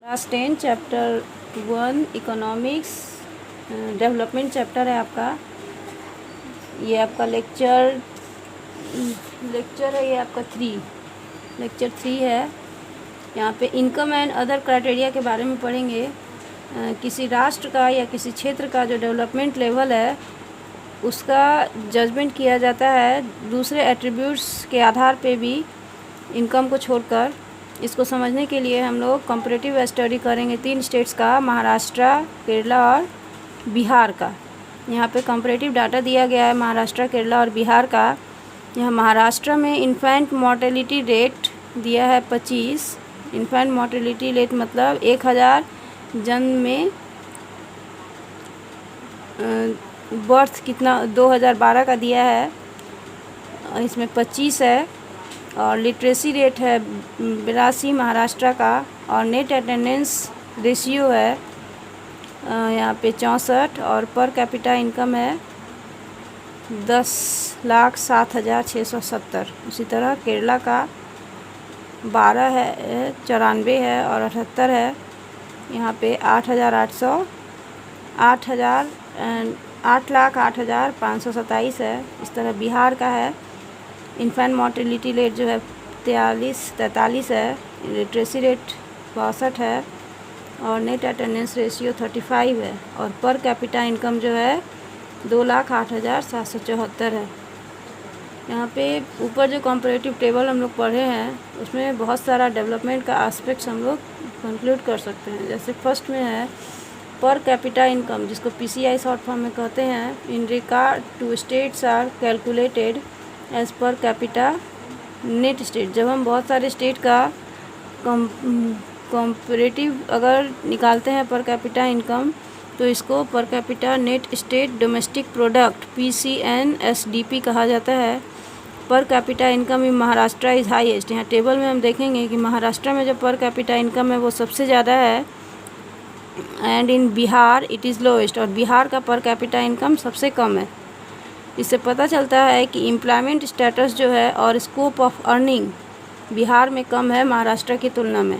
Class 10 chapter 1 economics development chapter है आपका। ये आपका लेक्चर है, ये आपका लेक्चर 3 है। यहाँ पे इनकम एंड अदर क्राइटेरिया के बारे में पढ़ेंगे। किसी राष्ट्र का या किसी क्षेत्र का जो डेवलपमेंट लेवल है उसका जजमेंट किया जाता है दूसरे एट्रीब्यूट्स के आधार पे भी, इनकम को छोड़कर। इसको समझने के लिए हम लोग कंपैरेटिव स्टडी करेंगे 3 स्टेट्स का, महाराष्ट्र, केरला और बिहार का। यहाँ पे कंपैरेटिव डाटा दिया गया है महाराष्ट्र, केरला और बिहार का। यहाँ महाराष्ट्र में इन्फेंट मोर्टेलिटी रेट दिया है 25। इन्फेंट मोर्टेलिटी रेट मतलब 1000 जन्म में बर्थ कितना 2012 का दिया है, इसमें 25 है। और लिटरेसी रेट है 82 महाराष्ट्र का। और नेट अटेंडेंस रेशियो है यहाँ पे 64। और पर कैपिटा इनकम है 10,07,670। उसी तरह केरला का 12 है, 94 है और 78 है। यहाँ पे 8,08,527 है। इस तरह बिहार का है। इन्फेंट मोर्टेलिटी रेट जो है 43 है। लिटरेसी रेट 62 है और नेट अटेंडेंस रेशियो 35 है। और पर कैपिटा इनकम जो है 2,08,774 है। यहाँ पे ऊपर जो कंपैरेटिव टेबल हम लोग पढ़े हैं उसमें बहुत सारा डेवलपमेंट का एस्पेक्ट्स हम लोग कंक्लूड कर सकते हैं। जैसे फर्स्ट में है पर कैपिटा इनकम, जिसको PCI शॉर्ट फॉर्म में कहते हैं। In regard to states are calculated as per capita net state. जब हम बहुत सारे स्टेट का कंपैरेटिव अगर निकालते हैं पर कैपिटा इनकम, तो इसको पर capita net state domestic product PCNSDP कहा जाता है। Per capita income in Maharashtra is highest. यहाँ टेबल में हम देखेंगे कि महाराष्ट्र में जो पर कैपिटा इनकम है वो सबसे ज़्यादा है। And in Bihar it is lowest. और बिहार का पर कैपिटा इनकम सबसे कम है। इससे पता चलता है कि एम्प्लॉयमेंट स्टेटस जो है और स्कोप ऑफ अर्निंग बिहार में कम है महाराष्ट्र की तुलना में।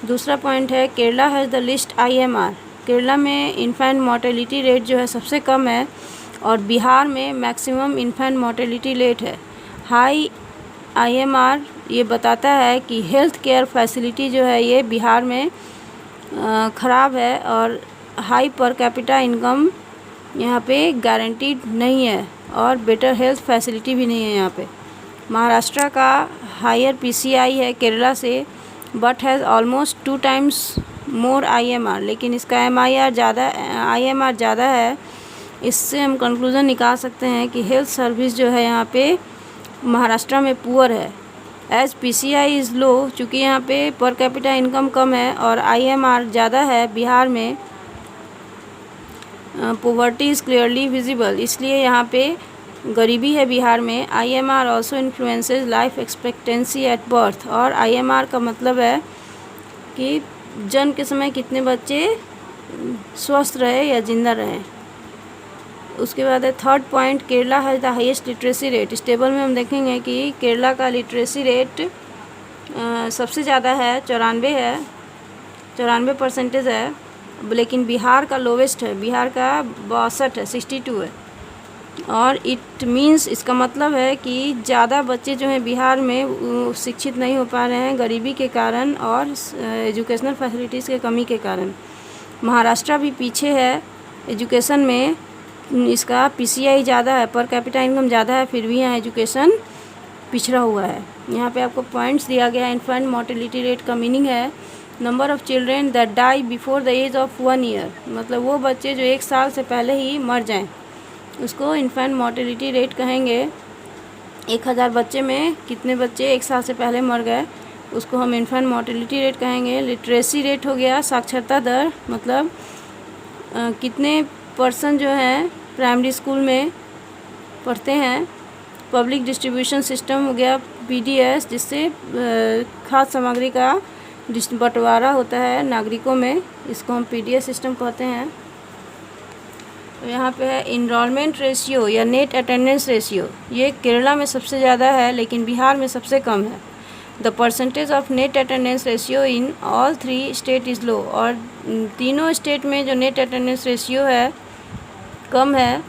दूसरा पॉइंट है Kerala has the list IMR। Kerala में इन्फेंट मोर्टेलिटी रेट जो है सबसे कम है और बिहार में मैक्सिमम इन्फेंट मोर्टेलिटी रेट है। हाई IMR ये बताता है कि हेल्थ केयर फैसिलिटी जो है ये बिहार में ख़राब है और हाई पर कैपिटा इनकम यहाँ पे गारंटीड नहीं है और बेटर हेल्थ फैसिलिटी भी नहीं है यहाँ पे। महाराष्ट्र का हायर PCI है केरला से, but has almost 2 times more IMR। लेकिन इसका IMR ज़्यादा है। इससे हम कंक्लूज़न निकाल सकते हैं कि हेल्थ सर्विस जो है यहाँ पे महाराष्ट्र में पुअर है। एज PCI इज़ लो, चूँकि यहाँ पे पर कैपिटा इनकम कम है और IMR ज़्यादा है बिहार में, पॉवर्टी इज़ क्लियरली विजिबल, इसलिए यहाँ पे गरीबी है बिहार में। IMR also influences life expectancy at birth. और IMR का मतलब है कि जन्म के समय कितने बच्चे स्वस्थ रहे या जिंदा रहे। उसके बाद है third point, Kerala has the highest literacy rate. इस टेबल में हम देखेंगे कि केरला का लिटरेसी रेट सबसे ज़्यादा है, 94% है। लेकिन बिहार का लोवेस्ट है, बिहार का 62 है, 62 है। और इट मीन्स, इसका मतलब है कि ज़्यादा बच्चे जो हैं बिहार में शिक्षित नहीं हो पा रहे हैं गरीबी के कारण और एजुकेशनल फैसिलिटीज़ के कमी के कारण। महाराष्ट्र भी पीछे है एजुकेशन में। इसका PCI ज़्यादा है, पर कैपिटा इनकम ज़्यादा है, फिर भी यहाँ एजुकेशन पिछड़ा हुआ है। यहाँ पे आपको पॉइंट्स दिया गया है। इन्फेंट मोर्टेलिटी रेट का मीनिंग है number of children that die before the age of 1 year। मतलब वो बच्चे जो 1 साल से पहले ही मर जाएं, उसको इन्फेंट मोर्टेलिटी रेट कहेंगे। 1000 बच्चे में कितने बच्चे 1 साल से पहले मर गए, उसको हम इन्फेंट मोर्टेलिटी रेट कहेंगे। लिटरेसी रेट हो गया साक्षरता दर, मतलब कितने % जो हैं प्राइमरी स्कूल में पढ़ते हैं। पब्लिक डिस्ट्रीब्यूशन सिस्टम हो गया PDS, जिससे खाद्य सामग्री का बंटवारा होता है नागरिकों में, इसको हम PDS सिस्टम कहते हैं। तो यहाँ पे है इनरोलमेंट रेशियो या नेट अटेंडेंस रेशियो। ये केरला में सबसे ज़्यादा है लेकिन बिहार में सबसे कम है। The percentage of net attendance ratio in all 3 state is low, और तीनों स्टेट में जो नेट अटेंडेंस रेशियो है कम है,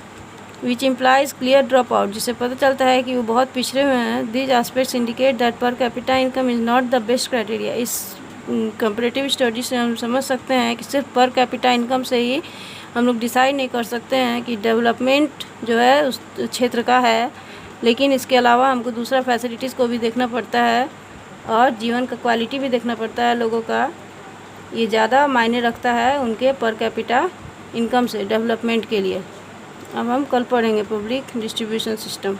which implies clear drop out, जिससे पता चलता है कि वो बहुत पिछड़े हुए हैं। दीज एस्पेक्ट्स इंडिकेट दैट पर capita income is not the best criteria. इस कंपैरेटिव स्टडी से हम समझ सकते हैं कि सिर्फ पर कैपिटा इनकम से ही हम लोग डिसाइड नहीं कर सकते हैं कि डेवलपमेंट जो है उस क्षेत्र का है, लेकिन इसके अलावा हमको दूसरा फैसिलिटीज़ को भी देखना पड़ता है और जीवन का क्वालिटी भी देखना पड़ता है लोगों का। ये ज़्यादा मायने रखता है उनके पर कैपिटा इनकम से डेवलपमेंट के लिए। अब हम कल पढ़ेंगे पब्लिक डिस्ट्रीब्यूशन सिस्टम।